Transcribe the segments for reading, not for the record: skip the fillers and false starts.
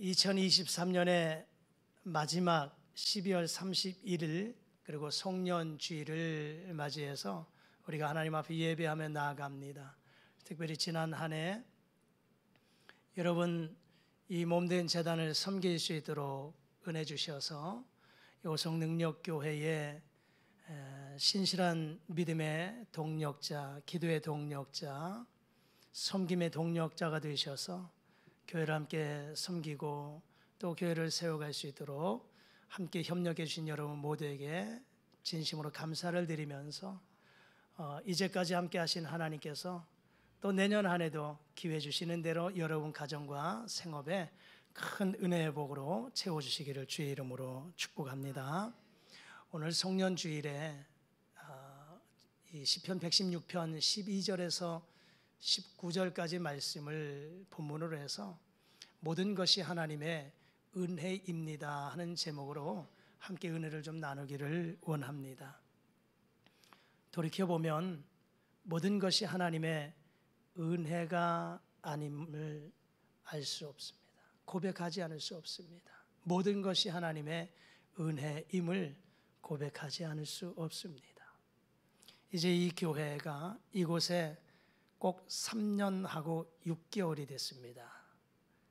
2023년의 마지막 12월 31일 그리고 송년주일을 맞이해서 우리가 하나님 앞에 예배하며 나아갑니다. 특별히 지난 한 해 여러분 이 몸된 재단을 섬길 수 있도록 은혜 주셔서 요성능력교회의 신실한 믿음의 동력자, 기도의 동력자, 섬김의 동력자가 되셔서 교회를 함께 섬기고 또 교회를 세워갈 수 있도록 함께 협력해 주신 여러분 모두에게 진심으로 감사를 드리면서 이제까지 함께 하신 하나님께서 또 내년 한 해도 기회 주시는 대로 여러분 가정과 생업에 큰 은혜의 복으로 채워주시기를 주의 이름으로 축복합니다. 오늘 송년주일에 이 시편 116편 12절에서 19절까지 말씀을 본문으로 해서 모든 것이 하나님의 은혜입니다 하는 제목으로 함께 은혜를 좀 나누기를 원합니다. 돌이켜보면 모든 것이 하나님의 은혜가 아님을 알 수 없습니다. 고백하지 않을 수 없습니다. 모든 것이 하나님의 은혜임을 고백하지 않을 수 없습니다. 이제 이 교회가 이곳에 꼭 3년하고 6개월이 됐습니다.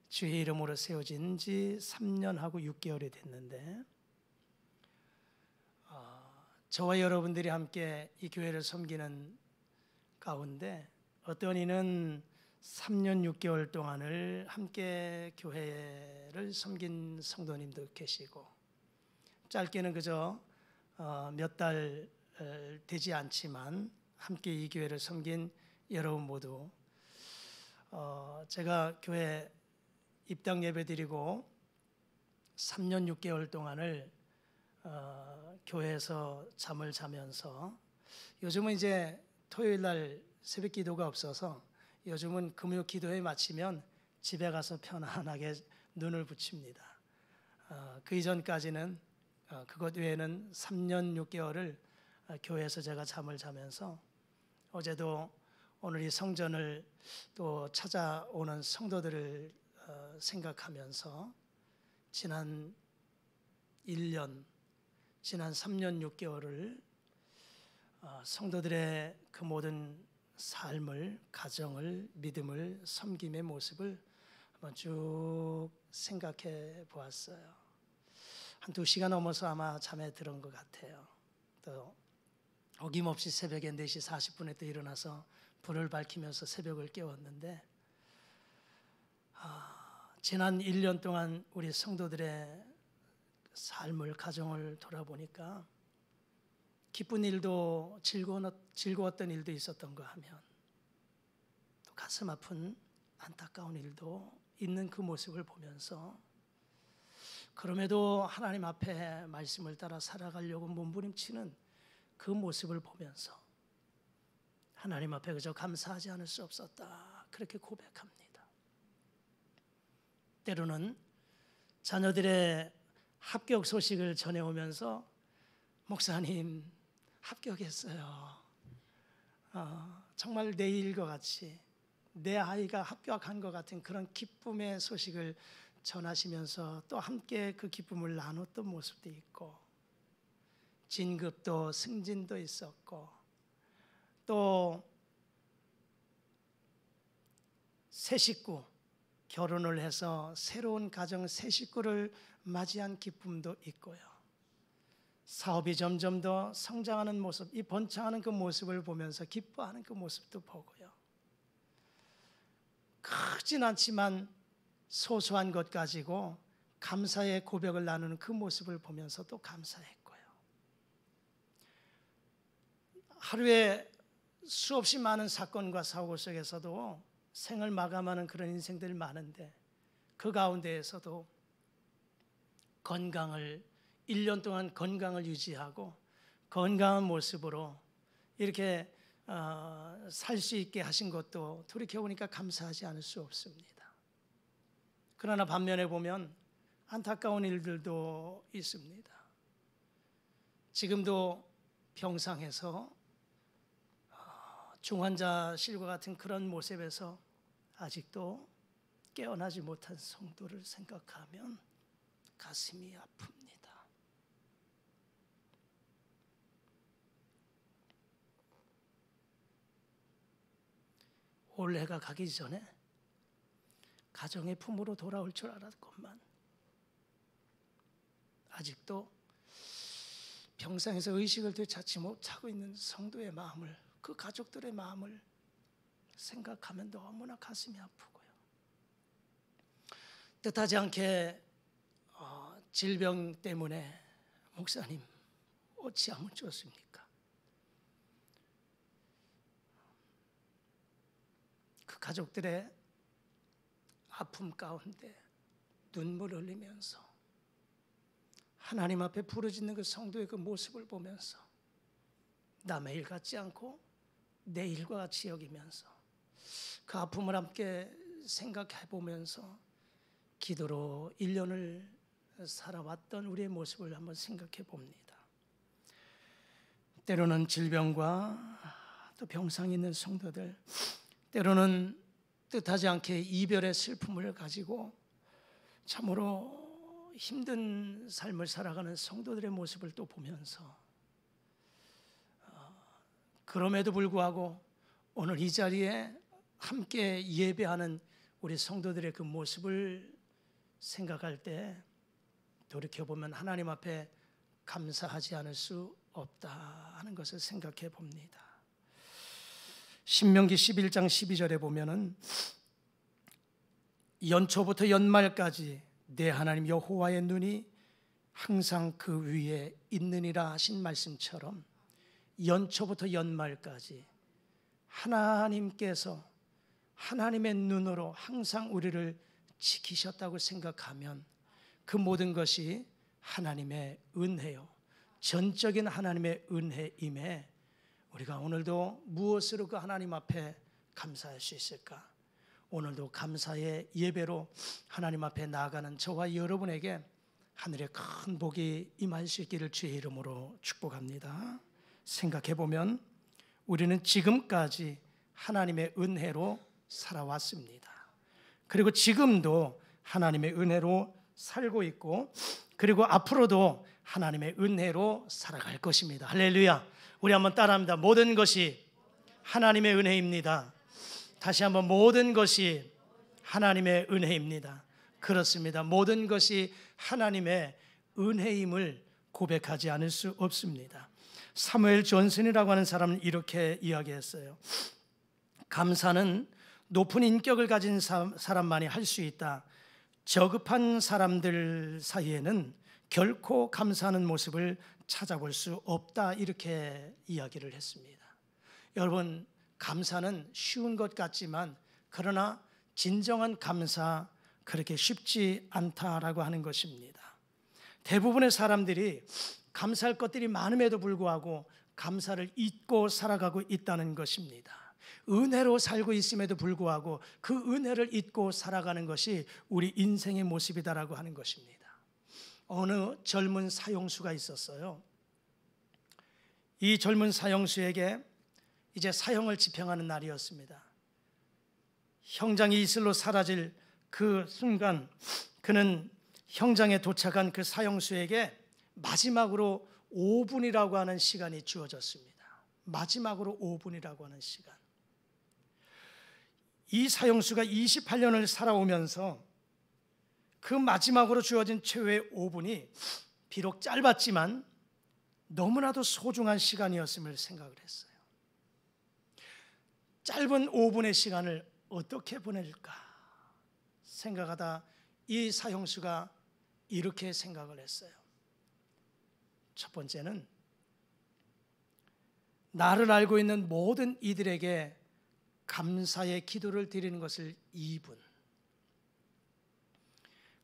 주의 이름으로 세워진 지 3년하고 6개월이 됐는데 저와 여러분들이 함께 이 교회를 섬기는 가운데 어떤 이는 3년 6개월 동안을 함께 교회를 섬긴 성도님도 계시고 짧게는 그저 몇 달 되지 않지만 함께 이 교회를 섬긴 여러분 모두 제가 교회 입당 예배 드리고 3년 6개월 동안을 교회에서 잠을 자면서 요즘은 이제 토요일 날 새벽 기도가 없어서 요즘은 금요 기도회 마치면 집에 가서 편안하게 눈을 붙입니다. 그 이전까지는 그것 외에는 3년 6개월을 교회에서 제가 잠을 자면서 어제도 오늘 이 성전을 또 찾아오는 성도들을 생각하면서 지난 1년, 지난 3년 6개월을 성도들의 그 모든 삶을, 가정을, 믿음을, 섬김의 모습을 한번 쭉 생각해 보았어요. 한 2시간 넘어서 아마 잠에 들은 것 같아요. 또 어김없이 새벽에 4시 40분에 또 일어나서 불을 밝히면서 새벽을 깨웠는데 지난 1년 동안 우리 성도들의 삶을, 가정을 돌아보니까 기쁜 일도 즐거웠던 일도 있었던가 하면 또 가슴 아픈 안타까운 일도 있는 그 모습을 보면서 그럼에도 하나님 앞에 말씀을 따라 살아가려고 몸부림치는 그 모습을 보면서 하나님 앞에 그저 감사하지 않을 수 없었다 그렇게 고백합니다. 때로는 자녀들의 합격 소식을 전해오면서 목사님 합격했어요. 정말 내 일과 같이 내 아이가 합격한 것 같은 그런 기쁨의 소식을 전하시면서 또 함께 그 기쁨을 나눴던 모습도 있고 진급도 승진도 있었고 또 새 식구 결혼을 해서 새로운 가정 새 식구를 맞이한 기쁨도 있고요. 사업이 점점 더 성장하는 모습, 이 번창하는 그 모습을 보면서 기뻐하는 그 모습도 보고요. 크진 않지만 소소한 것 가지고 감사의 고백을 나누는 그 모습을 보면서 또 감사했고요. 하루에 수없이 많은 사건과 사고 속에서도 생을 마감하는 그런 인생들이 많은데 그 가운데에서도 건강을 1년 동안 건강을 유지하고 건강한 모습으로 이렇게 살 수 있게 하신 것도 돌이켜보니까 감사하지 않을 수 없습니다. 그러나 반면에 보면 안타까운 일들도 있습니다. 지금도 병상에서 중환자실과 같은 그런 모습에서 아직도 깨어나지 못한 성도를 생각하면 가슴이 아픕니다. 올해가 가기 전에 가정의 품으로 돌아올 줄 알았건만 아직도 병상에서 의식을 되찾지 못하고 있는 성도의 마음을, 그 가족들의 마음을 생각하면 너무나 가슴이 아프고요. 뜻하지 않게 질병 때문에 목사님 어찌하면 좋습니까? 그 가족들의 아픔 가운데 눈물 흘리면서 하나님 앞에 부르짖는 그 성도의 그 모습을 보면서 남의 일 같지 않고 내 일과 같이 여기면서 그 아픔을 함께 생각해 보면서 기도로 1년을 살아왔던 우리의 모습을 한번 생각해 봅니다. 때로는 질병과 또 병상에 있는 성도들, 때로는 뜻하지 않게 이별의 슬픔을 가지고 참으로 힘든 삶을 살아가는 성도들의 모습을 또 보면서 그럼에도 불구하고 오늘 이 자리에 함께 예배하는 우리 성도들의 그 모습을 생각할 때 돌이켜보면 하나님 앞에 감사하지 않을 수 없다 하는 것을 생각해 봅니다. 신명기 11장 12절에 보면은 연초부터 연말까지 내 하나님 여호와의 눈이 항상 그 위에 있느니라 하신 말씀처럼 연초부터 연말까지 하나님께서 하나님의 눈으로 항상 우리를 지키셨다고 생각하면 그 모든 것이 하나님의 은혜요, 전적인 하나님의 은혜임에 우리가 오늘도 무엇으로 그 하나님 앞에 감사할 수 있을까? 오늘도 감사의 예배로 하나님 앞에 나아가는 저와 여러분에게 하늘의 큰 복이 임할 수 있기를 주의 이름으로 축복합니다. 생각해 보면 우리는 지금까지 하나님의 은혜로 살아왔습니다. 그리고 지금도 하나님의 은혜로 살고 있고, 그리고 앞으로도 하나님의 은혜로 살아갈 것입니다. 할렐루야. 우리 한번 따라합니다. 모든 것이 하나님의 은혜입니다. 다시 한번, 모든 것이 하나님의 은혜입니다. 그렇습니다. 모든 것이 하나님의 은혜임을 고백하지 않을 수 없습니다. 사무엘 존슨이라고 하는 사람은 이렇게 이야기했어요. 감사는 높은 인격을 가진 사람만이 할 수 있다. 저급한 사람들 사이에는 결코 감사하는 모습을 찾아볼 수 없다. 이렇게 이야기를 했습니다. 여러분, 감사는 쉬운 것 같지만 그러나 진정한 감사, 그렇게 쉽지 않다라고 하는 것입니다. 대부분의 사람들이 감사할 것들이 많음에도 불구하고 감사를 잊고 살아가고 있다는 것입니다. 은혜로 살고 있음에도 불구하고 그 은혜를 잊고 살아가는 것이 우리 인생의 모습이다라고 하는 것입니다. 어느 젊은 사형수가 있었어요. 이 젊은 사형수에게 이제 사형을 집행하는 날이었습니다. 형장이 이슬로 사라질 그 순간 그는 형장에 도착한 그 사형수에게 마지막으로 5분이라고 하는 시간이 주어졌습니다. 마지막으로 5분이라고 하는 시간. 이 사형수가 28년을 살아오면서 그 마지막으로 주어진 최후의 5분이 비록 짧았지만 너무나도 소중한 시간이었음을 생각을 했어요. 짧은 5분의 시간을 어떻게 보낼까 생각하다 이 사형수가 이렇게 생각을 했어요. 첫 번째는 나를 알고 있는 모든 이들에게 감사의 기도를 드리는 것을 2분,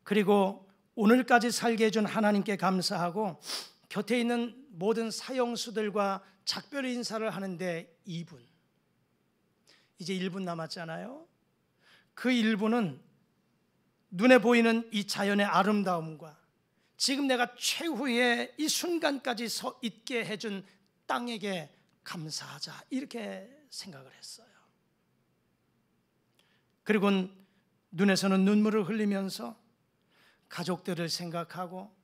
그리고 오늘까지 살게 해준 하나님께 감사하고 곁에 있는 모든 사형수들과 작별 인사를 하는데 2분. 이제 1분 남았잖아요. 그 1분은 눈에 보이는 이 자연의 아름다움과 지금 내가 최후의 이 순간까지 서 있게 해준 땅에게 감사하자, 이렇게 생각을 했어요. 그리고 눈에서는 눈물을 흘리면서 가족들을 생각하고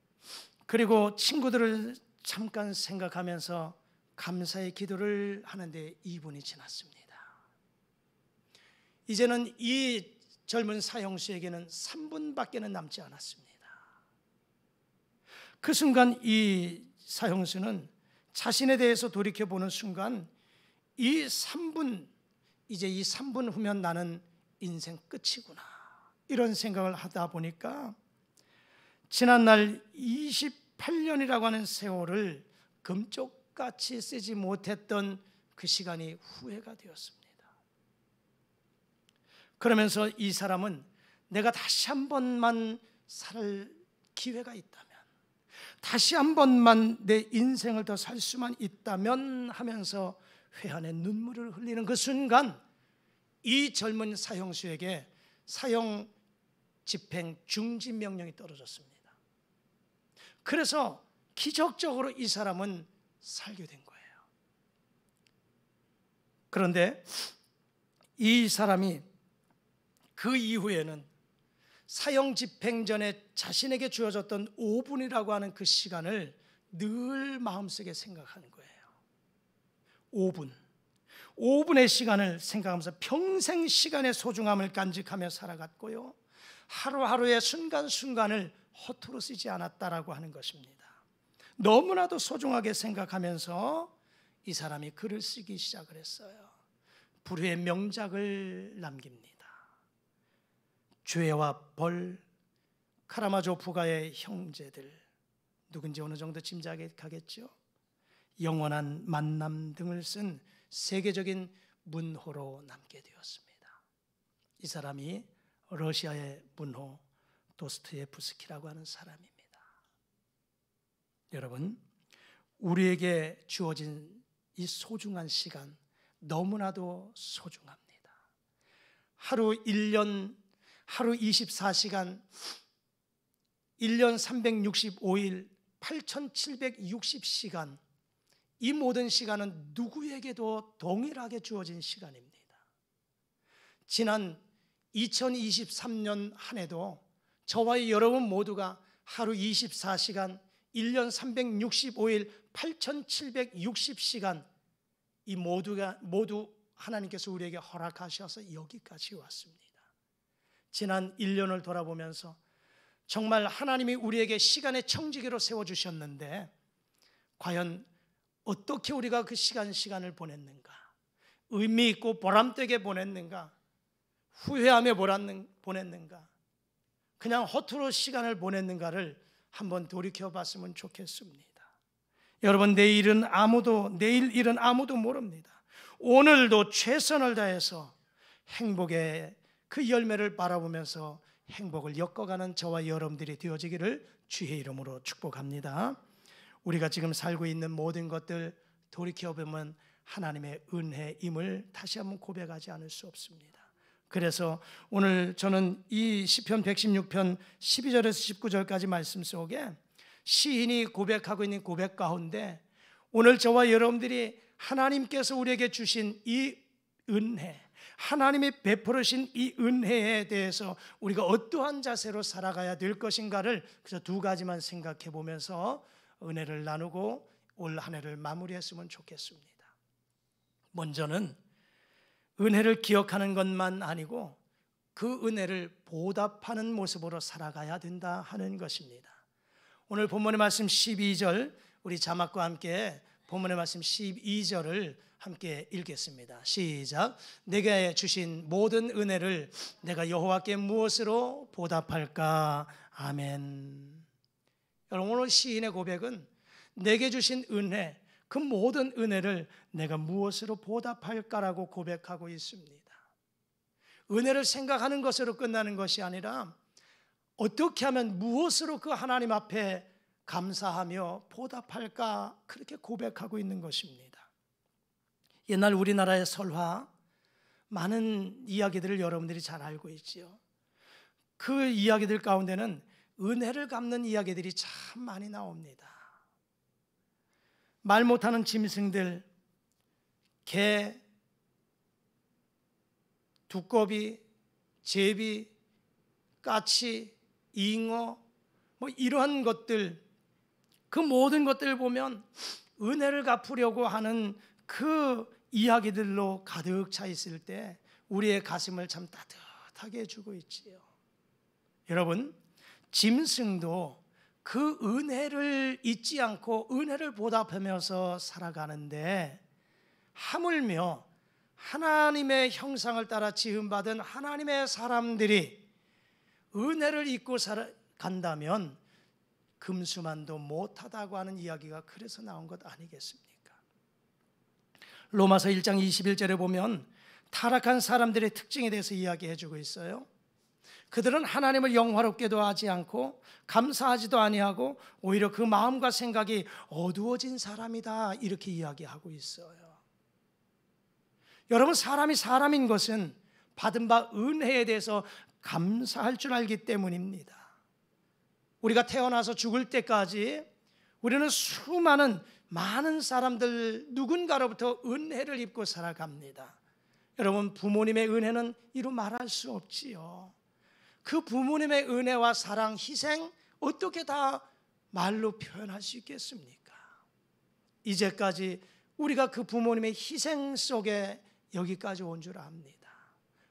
그리고 친구들을 잠깐 생각하면서 감사의 기도를 하는데 2분이 지났습니다. 이제는 이 젊은 사형수에게는 3분밖에는 남지 않았습니다. 그 순간 이 사형수는 자신에 대해서 돌이켜보는 순간 이 3분, 이제 이 3분 후면 나는 인생 끝이구나, 이런 생각을 하다 보니까 지난날 28년이라고 하는 세월을 금쪽같이 쓰지 못했던 그 시간이 후회가 되었습니다. 그러면서 이 사람은 내가 다시 한 번만 살 기회가 있다면, 다시 한 번만 내 인생을 더 살 수만 있다면 하면서 회한의 눈물을 흘리는 그 순간 이 젊은 사형수에게 사형 집행 중지 명령이 떨어졌습니다. 그래서 기적적으로 이 사람은 살게 된 거예요. 그런데 이 사람이 그 이후에는 사형 집행 전에 자신에게 주어졌던 5분이라고 하는 그 시간을 늘 마음속에 생각하는 거예요. 5분의 시간을 생각하면서 평생 시간의 소중함을 간직하며 살아갔고요, 하루하루의 순간순간을 허투루 쓰지 않았다라고 하는 것입니다. 너무나도 소중하게 생각하면서 이 사람이 글을 쓰기 시작을 했어요. 불후의 명작을 남깁니다. 죄와 벌, 카라마조프가의 형제들, 누군지 어느 정도 짐작이 가겠죠. 영원한 만남 등을 쓴 세계적인 문호로 남게 되었습니다. 이 사람이 러시아의 문호 도스토옙스키라고 하는 사람입니다. 여러분, 우리에게 주어진 이 소중한 시간 너무나도 소중합니다. 하루 1년, 하루 24시간, 1년 365일, 8760시간, 이 모든 시간은 누구에게도 동일하게 주어진 시간입니다. 지난 2023년 한 해도 저와 여러분 모두가 하루 24시간, 1년 365일, 8760시간, 이 모두 하나님께서 우리에게 허락하셔서 여기까지 왔습니다. 지난 1년을 돌아보면서 정말 하나님이 우리에게 시간의 청지기로 세워주셨는데 과연 어떻게 우리가 그 시간을 보냈는가, 의미 있고 보람되게 보냈는가, 후회하며 보냈는가, 그냥 허투루 시간을 보냈는가를 한번 돌이켜봤으면 좋겠습니다. 여러분, 내일 일은 아무도 모릅니다. 오늘도 최선을 다해서 행복의 그 열매를 바라보면서 행복을 엮어가는 저와 여러분들이 되어지기를 주의 이름으로 축복합니다. 우리가 지금 살고 있는 모든 것들 돌이켜보면 하나님의 은혜임을 다시 한번 고백하지 않을 수 없습니다. 그래서 오늘 저는 이 시편 116편 12절에서 19절까지 말씀 속에 시인이 고백하고 있는 고백 가운데 오늘 저와 여러분들이 하나님께서 우리에게 주신 이 은혜, 하나님이 베풀으신 이 은혜에 대해서 우리가 어떠한 자세로 살아가야 될 것인가를 그래서 두 가지만 생각해 보면서 은혜를 나누고 올 한 해를 마무리했으면 좋겠습니다. 먼저는 은혜를 기억하는 것만 아니고 그 은혜를 보답하는 모습으로 살아가야 된다 하는 것입니다. 오늘 본문의 말씀 12절, 우리 자막과 함께 본문의 말씀 12절을 함께 읽겠습니다. 시작. 내게 주신 모든 은혜를 내가 여호와께 무엇으로 보답할까? 아멘. 여러분, 오늘 시인의 고백은 내게 주신 은혜, 그 모든 은혜를 내가 무엇으로 보답할까라고 고백하고 있습니다. 은혜를 생각하는 것으로 끝나는 것이 아니라 어떻게 하면 무엇으로 그 하나님 앞에 감사하며 보답할까, 그렇게 고백하고 있는 것입니다. 옛날 우리나라의 설화, 많은 이야기들을 여러분들이 잘 알고 있지요. 그 이야기들 가운데는 은혜를 갚는 이야기들이 참 많이 나옵니다. 말 못하는 짐승들, 개, 두꺼비, 제비, 까치, 잉어, 뭐 이러한 것들, 그 모든 것들을 보면 은혜를 갚으려고 하는 그 이야기들로 가득 차 있을 때 우리의 가슴을 참 따뜻하게 해주고 있지요. 여러분, 짐승도 그 은혜를 잊지 않고 은혜를 보답하면서 살아가는데, 하물며 하나님의 형상을 따라 지음받은 하나님의 사람들이 은혜를 잊고 살아간다면 금수만도 못하다고 하는 이야기가 그래서 나온 것 아니겠습니까? 로마서 1장 21절에 보면 타락한 사람들의 특징에 대해서 이야기해 주고 있어요. 그들은 하나님을 영화롭게도 하지 않고 감사하지도 아니하고 오히려 그 마음과 생각이 어두워진 사람이다, 이렇게 이야기하고 있어요. 여러분, 사람이 사람인 것은 받은 바 은혜에 대해서 감사할 줄 알기 때문입니다. 우리가 태어나서 죽을 때까지 우리는 수많은 많은 사람들 누군가로부터 은혜를 입고 살아갑니다. 여러분, 부모님의 은혜는 이루 말할 수 없지요. 그 부모님의 은혜와 사랑, 희생 어떻게 다 말로 표현할 수 있겠습니까? 이제까지 우리가 그 부모님의 희생 속에 여기까지 온 줄 압니다.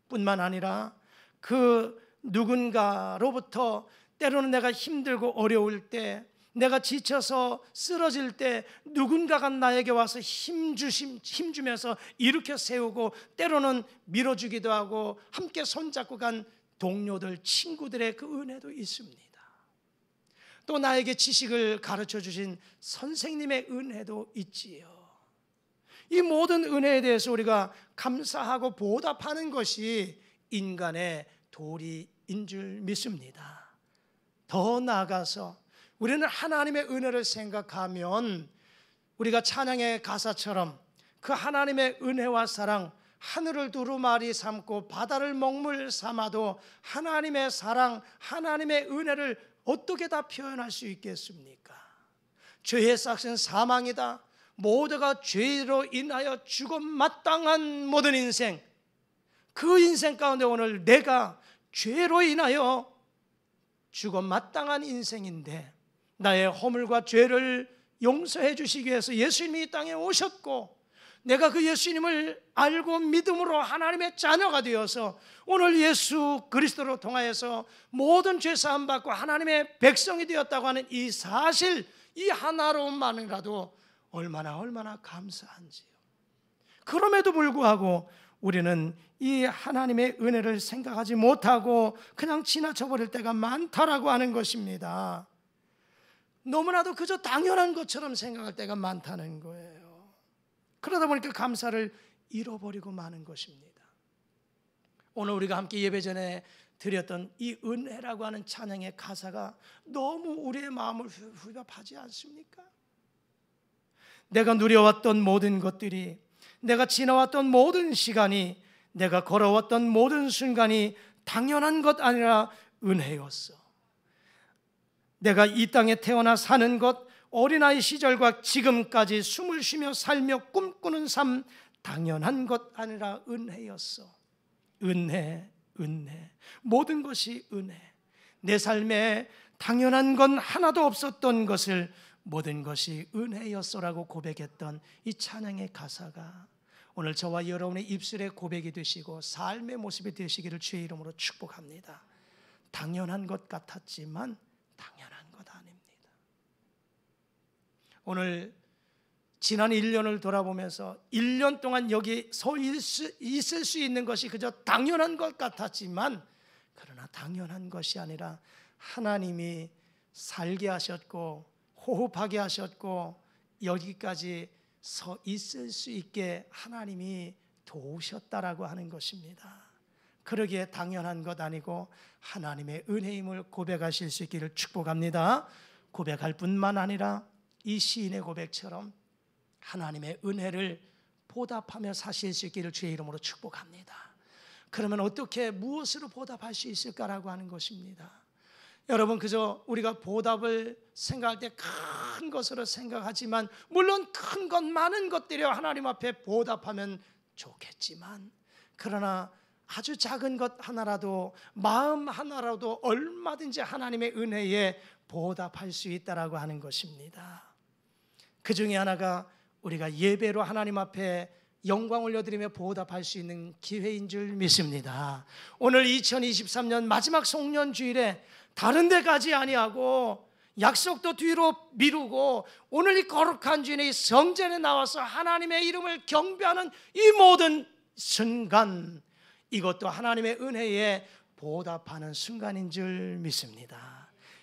뿐만 아니라 그 누군가로부터 때로는 내가 힘들고 어려울 때, 내가 지쳐서 쓰러질 때 누군가가 나에게 와서 힘주면서 일으켜 세우고 때로는 밀어주기도 하고 함께 손잡고 간 동료들, 친구들의 그 은혜도 있습니다. 또 나에게 지식을 가르쳐 주신 선생님의 은혜도 있지요. 이 모든 은혜에 대해서 우리가 감사하고 보답하는 것이 인간의 도리인 줄 믿습니다. 더 나아가서 우리는 하나님의 은혜를 생각하면 우리가 찬양의 가사처럼 그 하나님의 은혜와 사랑, 하늘을 두루마리 삼고 바다를 먹물 삼아도 하나님의 사랑, 하나님의 은혜를 어떻게 다 표현할 수 있겠습니까? 죄의 삭은 사망이다. 모두가 죄로 인하여 죽음 마땅한 모든 인생, 그 인생 가운데 오늘 내가 죄로 인하여 죽음 마땅한 인생인데 나의 허물과 죄를 용서해 주시기 위해서 예수님이 이 땅에 오셨고, 내가 그 예수님을 알고 믿음으로 하나님의 자녀가 되어서 오늘 예수 그리스도로 통하여서 모든 죄 사함 받고 하나님의 백성이 되었다고 하는 이 사실, 이 하나로만이라도 얼마나 감사한지요. 그럼에도 불구하고 우리는 이 하나님의 은혜를 생각하지 못하고 그냥 지나쳐버릴 때가 많다라고 하는 것입니다. 너무나도 그저 당연한 것처럼 생각할 때가 많다는 거예요. 그러다 보니까 감사를 잃어버리고 마는 것입니다. 오늘 우리가 함께 예배 전에 드렸던 이 은혜라고 하는 찬양의 가사가 너무 우리의 마음을 후벼파지 않습니까? 내가 누려왔던 모든 것들이, 내가 지나왔던 모든 시간이, 내가 걸어왔던 모든 순간이 당연한 것 아니라 은혜였어. 내가 이 땅에 태어나 사는 것, 어린아이 시절과 지금까지 숨을 쉬며 살며 꿈꾸는 삶, 당연한 것 아니라 은혜였어. 은혜, 모든 것이 은혜. 내 삶에 당연한 건 하나도 없었던 것을 모든 것이 은혜였소라고 고백했던 이 찬양의 가사가 오늘 저와 여러분의 입술의 고백이 되시고 삶의 모습이 되시기를 주의 이름으로 축복합니다. 당연한 것 같았지만 당연한 것 아닙니다. 오늘 지난 1년을 돌아보면서 1년 동안 여기 서 있을 수 있는 것이 그저 당연한 것 같았지만, 그러나 당연한 것이 아니라 하나님이 살게 하셨고 호흡하게 하셨고 여기까지 서 있을 수 있게 하나님이 도우셨다라고 하는 것입니다. 그러기에 당연한 것 아니고 하나님의 은혜임을 고백하실 수 있기를 축복합니다. 고백할 뿐만 아니라 이 시인의 고백처럼 하나님의 은혜를 보답하며 사실 수 있기를 주의 이름으로 축복합니다. 그러면 어떻게 무엇으로 보답할 수 있을까라고 하는 것입니다. 여러분, 그저 우리가 보답을 생각할 때 큰 것으로 생각하지만, 물론 큰 것 많은 것들이 하나님 앞에 보답하면 좋겠지만, 그러나 아주 작은 것 하나라도, 마음 하나라도 얼마든지 하나님의 은혜에 보답할 수 있다라고 하는 것입니다. 그 중에 하나가 우리가 예배로 하나님 앞에 영광 올려드리며 보답할 수 있는 기회인 줄 믿습니다. 오늘 2023년 마지막 송년주일에 다른 데 가지 아니하고 약속도 뒤로 미루고 오늘 이 거룩한 주일의 성전에 나와서 하나님의 이름을 경배하는 이 모든 순간, 이것도 하나님의 은혜에 보답하는 순간인 줄 믿습니다.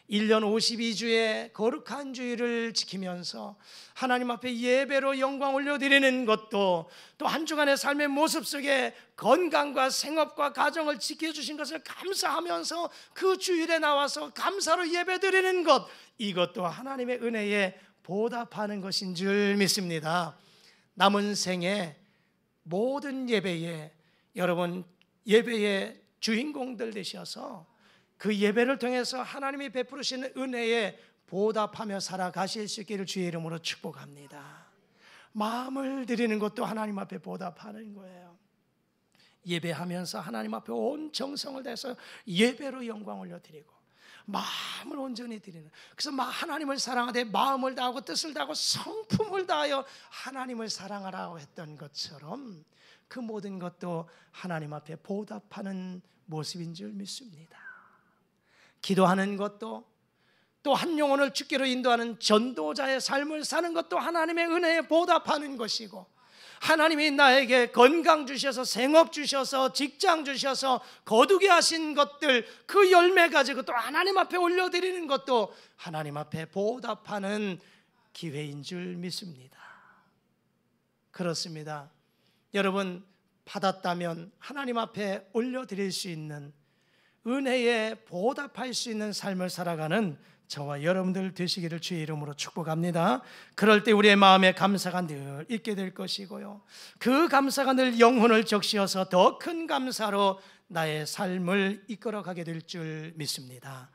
1년 52주의 거룩한 주일을 지키면서 하나님 앞에 예배로 영광 올려드리는 것도, 또 한 주간의 삶의 모습 속에 건강과 생업과 가정을 지켜주신 것을 감사하면서 그 주일에 나와서 감사로 예배드리는 것, 이것도 하나님의 은혜에 보답하는 것인 줄 믿습니다. 남은 생에 모든 예배에, 여러분 예배의 주인공들 되셔서 그 예배를 통해서 하나님이 베푸시는 은혜에 보답하며 살아가실 수 있기를 주의 이름으로 축복합니다. 마음을 드리는 것도 하나님 앞에 보답하는 거예요. 예배하면서 하나님 앞에 온 정성을 다해서 예배로 영광 올려드리고 마음을 온전히 드리는, 그래서 하나님을 사랑하되 마음을 다하고 뜻을 다하고 성품을 다하여 하나님을 사랑하라고 했던 것처럼 그 모든 것도 하나님 앞에 보답하는 모습인 줄 믿습니다. 기도하는 것도, 또 한 영혼을 주께로 인도하는 전도자의 삶을 사는 것도 하나님의 은혜에 보답하는 것이고, 하나님이 나에게 건강 주셔서, 생업 주셔서, 직장 주셔서 거두게 하신 것들, 그 열매 가지고 또 하나님 앞에 올려드리는 것도 하나님 앞에 보답하는 기회인 줄 믿습니다. 그렇습니다. 여러분, 받았다면 하나님 앞에 올려드릴 수 있는, 은혜에 보답할 수 있는 삶을 살아가는 저와 여러분들 되시기를 주의 이름으로 축복합니다. 그럴 때 우리의 마음에 감사가 늘 있게 될 것이고요, 그 감사가 늘 영혼을 적시어서 더 큰 감사로 나의 삶을 이끌어가게 될 줄 믿습니다.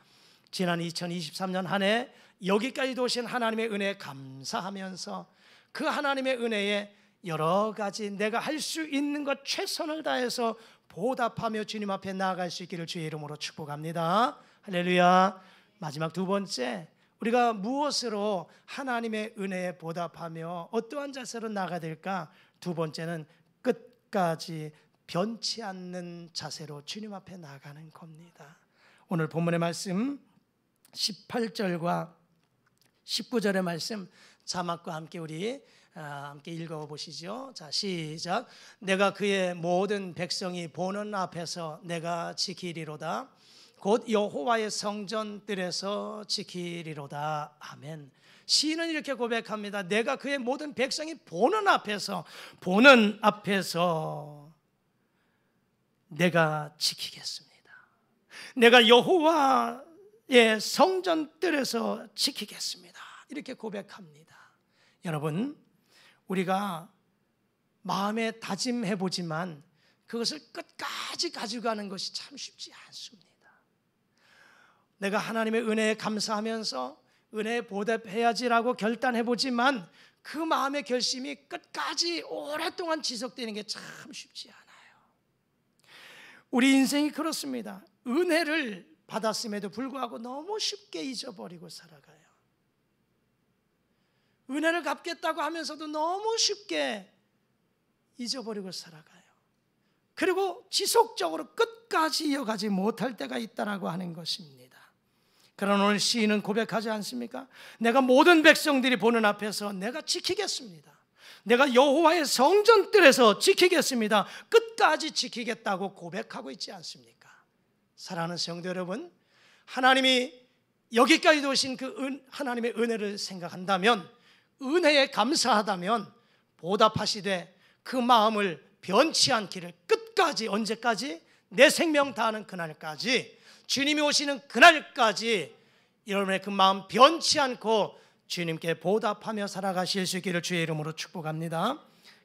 지난 2023년 한 해 여기까지 오신 하나님의 은혜에 감사하면서 그 하나님의 은혜에 여러 가지 내가 할 수 있는 것 최선을 다해서 보답하며 주님 앞에 나아갈 수 있기를 주의 이름으로 축복합니다. 할렐루야. 마지막 두 번째, 우리가 무엇으로 하나님의 은혜에 보답하며 어떠한 자세로 나아가야 될까? 두 번째는 끝까지 변치 않는 자세로 주님 앞에 나아가는 겁니다. 오늘 본문의 말씀 18절과 19절의 말씀 자막과 함께 우리 함께 읽어보시죠. 자, 시작. 내가 그의 모든 백성이 보는 앞에서 내가 지키리로다. 곧 여호와의 성전들에서 지키리로다. 아멘. 시인은 이렇게 고백합니다. 내가 그의 모든 백성이 보는 앞에서 내가 지키겠습니다. 내가 여호와의 성전들에서 지키겠습니다. 이렇게 고백합니다. 여러분, 우리가 마음에 다짐해 보지만 그것을 끝까지 가져가는 것이 참 쉽지 않습니다. 내가 하나님의 은혜에 감사하면서 은혜에 보답해야지라고 결단해 보지만 그 마음의 결심이 끝까지 오랫동안 지속되는 게 참 쉽지 않아요. 우리 인생이 그렇습니다. 은혜를 받았음에도 불구하고 너무 쉽게 잊어버리고 살아가요. 은혜를 갚겠다고 하면서도 너무 쉽게 잊어버리고 살아가요. 그리고 지속적으로 끝까지 이어가지 못할 때가 있다라고 하는 것입니다. 그러나 오늘 시인은 고백하지 않습니까? 내가 모든 백성들이 보는 앞에서 내가 지키겠습니다. 내가 여호와의 성전들에서 지키겠습니다. 끝까지 지키겠다고 고백하고 있지 않습니까? 사랑하는 성도 여러분, 하나님이 여기까지 오신 그 하나님의 은혜를 생각한다면, 은혜에 감사하다면 보답하시되 그 마음을 변치 않기를 끝까지, 언제까지? 내 생명 다하는 그날까지, 주님이 오시는 그날까지 여러분의 그 마음 변치 않고 주님께 보답하며 살아가실 수 있기를 주의 이름으로 축복합니다.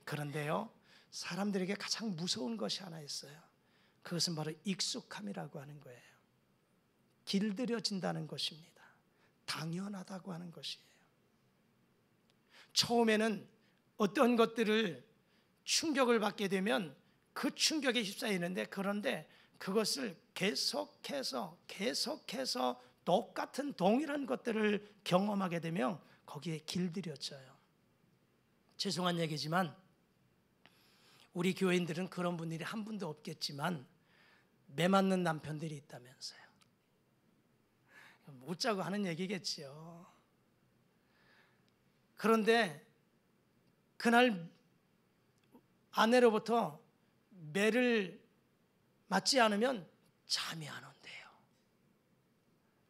그런데요, 사람들에게 가장 무서운 것이 하나 있어요. 그것은 바로 익숙함이라고 하는 거예요. 길들여진다는 것입니다. 당연하다고 하는 것이에요. 처음에는 어떤 것들을 충격을 받게 되면 그 충격에 휩싸이는데, 그런데 그것을 계속해서 똑같은 동일한 것들을 경험하게 되면 거기에 길들여져요. 죄송한 얘기지만 우리 교인들은 그런 분들이 한 분도 없겠지만 매 맞는 남편들이 있다면서요. 못 자고 하는 얘기겠지요. 그런데 그날 아내로부터 매를 맞지 않으면 잠이 안 온대요.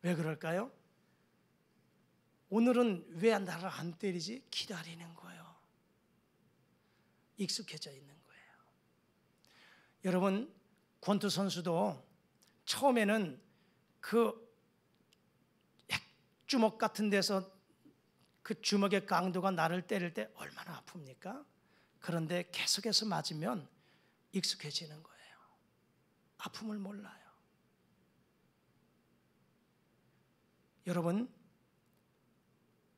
왜 그럴까요? 오늘은 왜 나를 안 때리지? 기다리는 거예요. 익숙해져 있는 거예요. 여러분, 권투 선수도 처음에는 그 핵주먹 같은 데서 그 주먹의 강도가 나를 때릴 때 얼마나 아픕니까? 그런데 계속해서 맞으면 익숙해지는 거예요. 아픔을 몰라요. 여러분,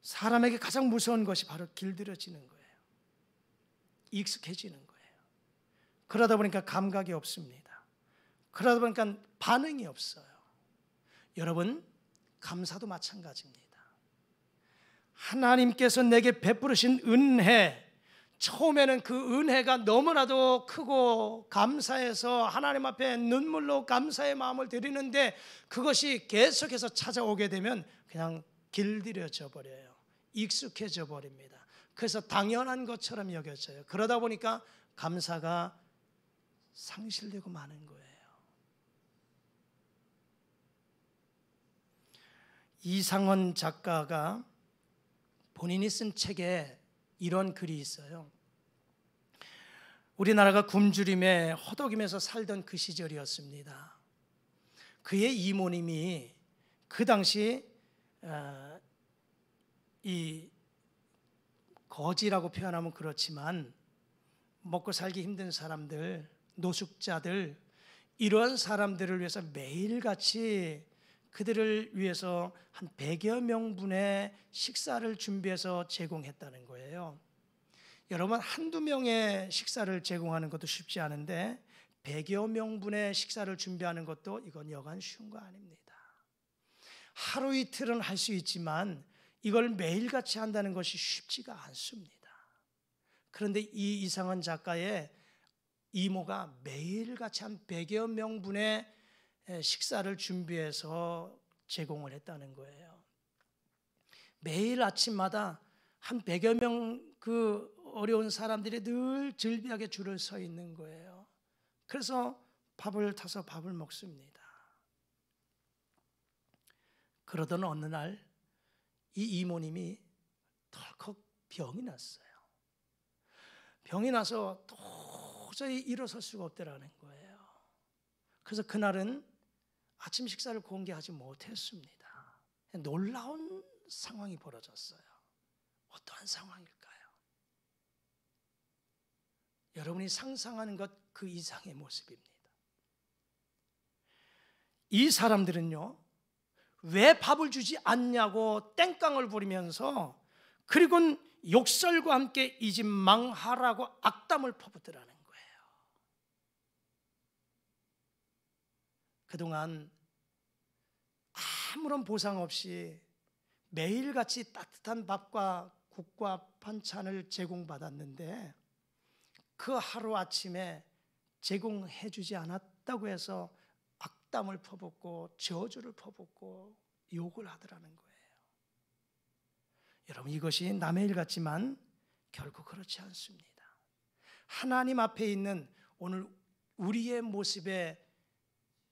사람에게 가장 무서운 것이 바로 길들여지는 거예요. 익숙해지는 거예요. 그러다 보니까 감각이 없습니다. 그러다 보니까 반응이 없어요. 여러분, 감사도 마찬가지입니다. 하나님께서 내게 베푸르신 은혜, 처음에는 그 은혜가 너무나도 크고 감사해서 하나님 앞에 눈물로 감사의 마음을 드리는데, 그것이 계속해서 찾아오게 되면 그냥 길들여져 버려요. 익숙해져 버립니다. 그래서 당연한 것처럼 여겨져요. 그러다 보니까 감사가 상실되고 마는 거예요. 이상원 작가가 본인이 쓴 책에 이런 글이 있어요. 우리나라가 굶주림에 허덕이면서 살던 그 시절이었습니다. 그의 이모님이 그 당시 이 거지라고 표현하면 그렇지만 먹고 살기 힘든 사람들, 노숙자들, 이러한 사람들을 위해서 매일같이 그들을 위해서 한 100여 명분의 식사를 준비해서 제공했다는 거예요. 여러분, 한두 명의 식사를 제공하는 것도 쉽지 않은데 100여 명분의 식사를 준비하는 것도 이건 여간 쉬운 거 아닙니다. 하루 이틀은 할 수 있지만 이걸 매일같이 한다는 것이 쉽지가 않습니다. 그런데 이 이상원 작가의 이모가 매일같이 한 100여 명분의 식사를 준비해서 제공을 했다는 거예요. 매일 아침마다 한 100여 명 그 어려운 사람들이 늘 즐비하게 줄을 서 있는 거예요. 그래서 밥을 타서 밥을 먹습니다. 그러던 어느 날 이 이모님이 덜컥 병이 났어요. 병이 나서 도저히 일어설 수가 없더라는 거예요. 그래서 그날은 아침 식사를 공개하지 못했습니다. 놀라운 상황이 벌어졌어요. 어떠한 상황일까요? 여러분이 상상하는 것 그 이상의 모습입니다. 이 사람들은요, 왜 밥을 주지 않냐고 땡깡을 부리면서, 그리고는 욕설과 함께 이 집 망하라고 악담을 퍼붓더라는 거예요. 그동안 아무런 보상 없이 매일같이 따뜻한 밥과 국과 반찬을 제공받았는데 그 하루 아침에 제공해 주지 않았다고 해서 악담을 퍼붓고 저주를 퍼붓고 욕을 하더라는 거예요. 여러분, 이것이 남의 일 같지만 결코 그렇지 않습니다. 하나님 앞에 있는 오늘 우리의 모습의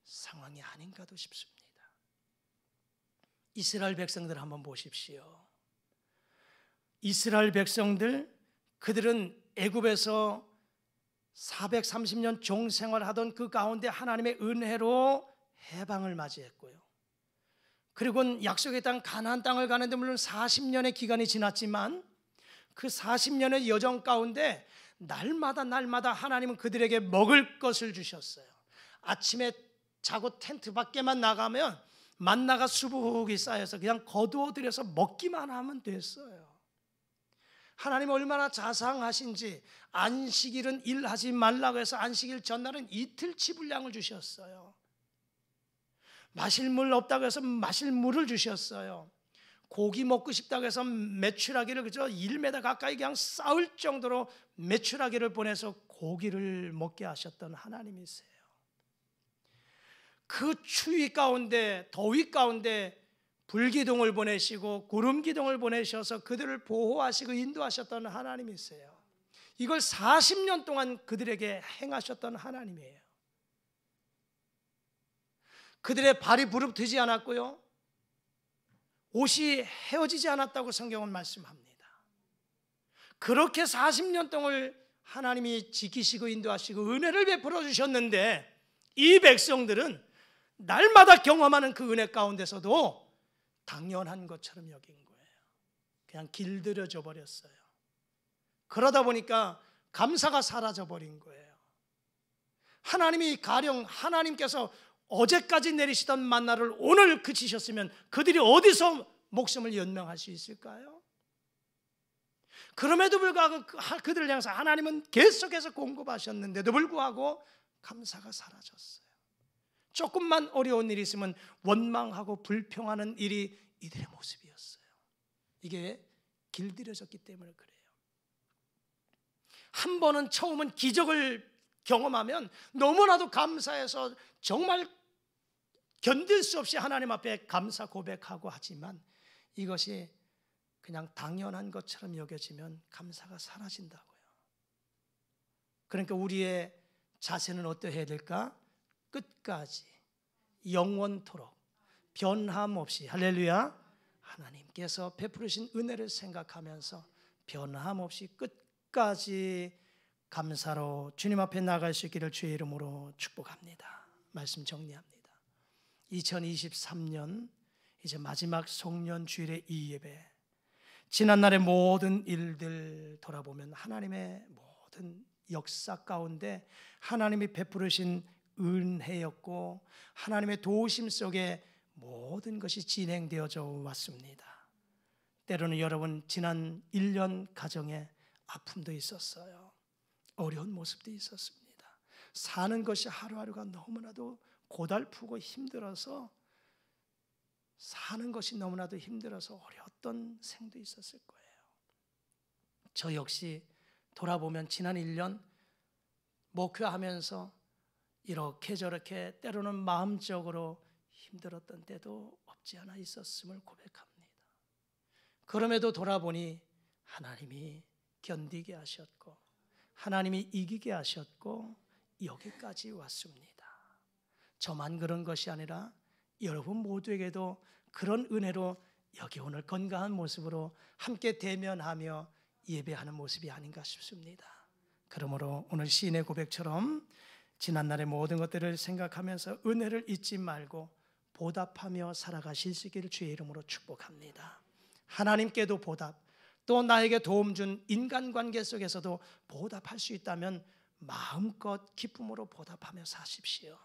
상황이 아닌가도 싶습니다. 이스라엘 백성들 한번 보십시오. 이스라엘 백성들, 그들은 애굽에서 430년 종생활하던 그 가운데 하나님의 은혜로 해방을 맞이했고요. 그리고 약속의 땅 가나안 땅을 가는데 물론 40년의 기간이 지났지만 그 40년의 여정 가운데 날마다 하나님은 그들에게 먹을 것을 주셨어요. 아침에 자고 텐트 밖에만 나가면 만나가 수북이 쌓여서 그냥 거두어 들여서 먹기만 하면 됐어요. 하나님 얼마나 자상하신지 안식일은 일하지 말라고 해서 안식일 전날은 이틀치 분량을 주셨어요. 마실 물 없다고 해서 마실 물을 주셨어요. 고기 먹고 싶다고 해서 메추라기를 그저 1m 가까이 그냥 쌓을 정도로 메추라기를 보내서 고기를 먹게 하셨던 하나님이세요. 그 추위 가운데, 더위 가운데 불기둥을 보내시고 구름기둥을 보내셔서 그들을 보호하시고 인도하셨던 하나님이세요. 이걸 40년 동안 그들에게 행하셨던 하나님이에요. 그들의 발이 부릅뜨지 않았고요, 옷이 헤어지지 않았다고 성경은 말씀합니다. 그렇게 40년 동안 하나님이 지키시고 인도하시고 은혜를 베풀어 주셨는데, 이 백성들은 날마다 경험하는 그 은혜 가운데서도 당연한 것처럼 여긴 거예요. 그냥 길들여져 버렸어요. 그러다 보니까 감사가 사라져 버린 거예요. 하나님이 가령 하나님께서 어제까지 내리시던 만나를 오늘 그치셨으면 그들이 어디서 목숨을 연명할 수 있을까요? 그럼에도 불구하고 그들을 향해서 하나님은 계속해서 공급하셨는데도 불구하고 감사가 사라졌어요. 조금만 어려운 일이 있으면 원망하고 불평하는 일이 이들의 모습이었어요. 이게 길들여졌기 때문에 그래요. 한 번은 처음은 기적을 경험하면 너무나도 감사해서 정말 견딜 수 없이 하나님 앞에 감사 고백하고 하지만 이것이 그냥 당연한 것처럼 여겨지면 감사가 사라진다고요. 그러니까 우리의 자세는 어떠해야 될까? 끝까지 영원토록 변함없이, 할렐루야, 하나님께서 베푸르신 은혜를 생각하면서 변함없이 끝까지 감사로 주님 앞에 나갈 수 있기를 주의 이름으로 축복합니다. 말씀 정리합니다. 2023년 이제 마지막 송년 주일의 이 예배, 지난날의 모든 일들 돌아보면 하나님의 모든 역사 가운데 하나님이 베푸르신 은혜였고 하나님의 도우심 속에 모든 것이 진행되어져 왔습니다. 때로는 여러분 지난 1년 가정에 아픔도 있었어요. 어려운 모습도 있었습니다. 사는 것이 하루하루가 너무나도 고달프고 힘들어서, 사는 것이 너무나도 힘들어서 어려웠던 생도 있었을 거예요. 저 역시 돌아보면 지난 1년 목회하면서 이렇게 저렇게 때로는 마음적으로 힘들었던 때도 없지 않아 있었음을 고백합니다. 그럼에도 돌아보니 하나님이 견디게 하셨고 하나님이 이기게 하셨고 여기까지 왔습니다. 저만 그런 것이 아니라 여러분 모두에게도 그런 은혜로 여기 오늘 건강한 모습으로 함께 대면하며 예배하는 모습이 아닌가 싶습니다. 그러므로 오늘 시인의 고백처럼 지난날의 모든 것들을 생각하면서 은혜를 잊지 말고 보답하며 살아가실 수 있기를 주의 이름으로 축복합니다. 하나님께도 보답, 또 나에게 도움 준 인간관계 속에서도 보답할 수 있다면 마음껏 기쁨으로 보답하며 사십시오.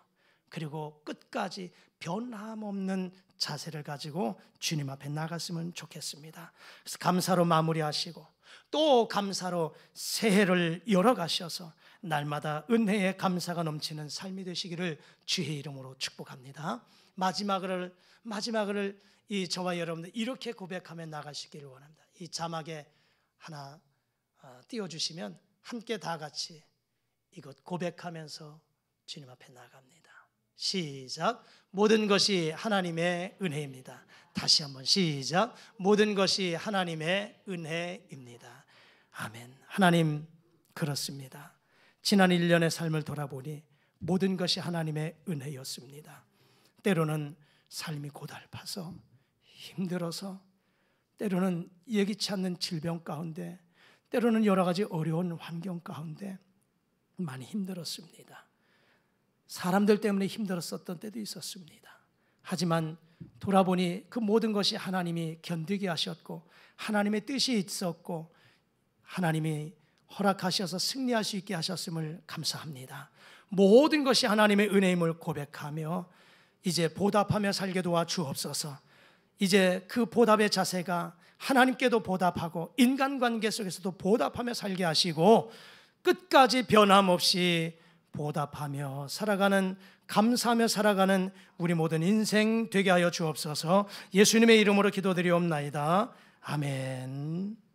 그리고 끝까지 변함없는 자세를 가지고 주님 앞에 나갔으면 좋겠습니다. 그래서 감사로 마무리하시고 또 감사로 새해를 열어가셔서 날마다 은혜의 감사가 넘치는 삶이 되시기를 주의 이름으로 축복합니다. 마지막을 이 저와 여러분들 이렇게 고백하며 나가시기를 원합니다. 이 자막에 하나 띄워주시면 함께 다 같이 이것 고백하면서 주님 앞에 나갑니다. 시작. 모든 것이 하나님의 은혜입니다. 다시 한번 시작. 모든 것이 하나님의 은혜입니다. 아멘. 하나님, 그렇습니다. 지난 1년의 삶을 돌아보니 모든 것이 하나님의 은혜였습니다. 때로는 삶이 고달파서 힘들어서, 때로는 예기치 않는 질병 가운데, 때로는 여러 가지 어려운 환경 가운데 많이 힘들었습니다. 사람들 때문에 힘들었었던 때도 있었습니다. 하지만 돌아보니 그 모든 것이 하나님이 견디게 하셨고 하나님의 뜻이 있었고 하나님이 허락하셔서 승리할 수 있게 하셨음을 감사합니다. 모든 것이 하나님의 은혜임을 고백하며 이제 보답하며 살게 도와 주옵소서. 이제 그 보답의 자세가 하나님께도 보답하고 인간관계 속에서도 보답하며 살게 하시고 끝까지 변함없이 보답하며 살아가는, 감사하며 살아가는 우리 모든 인생 되게 하여 주옵소서. 예수님의 이름으로 기도드리옵나이다. 아멘.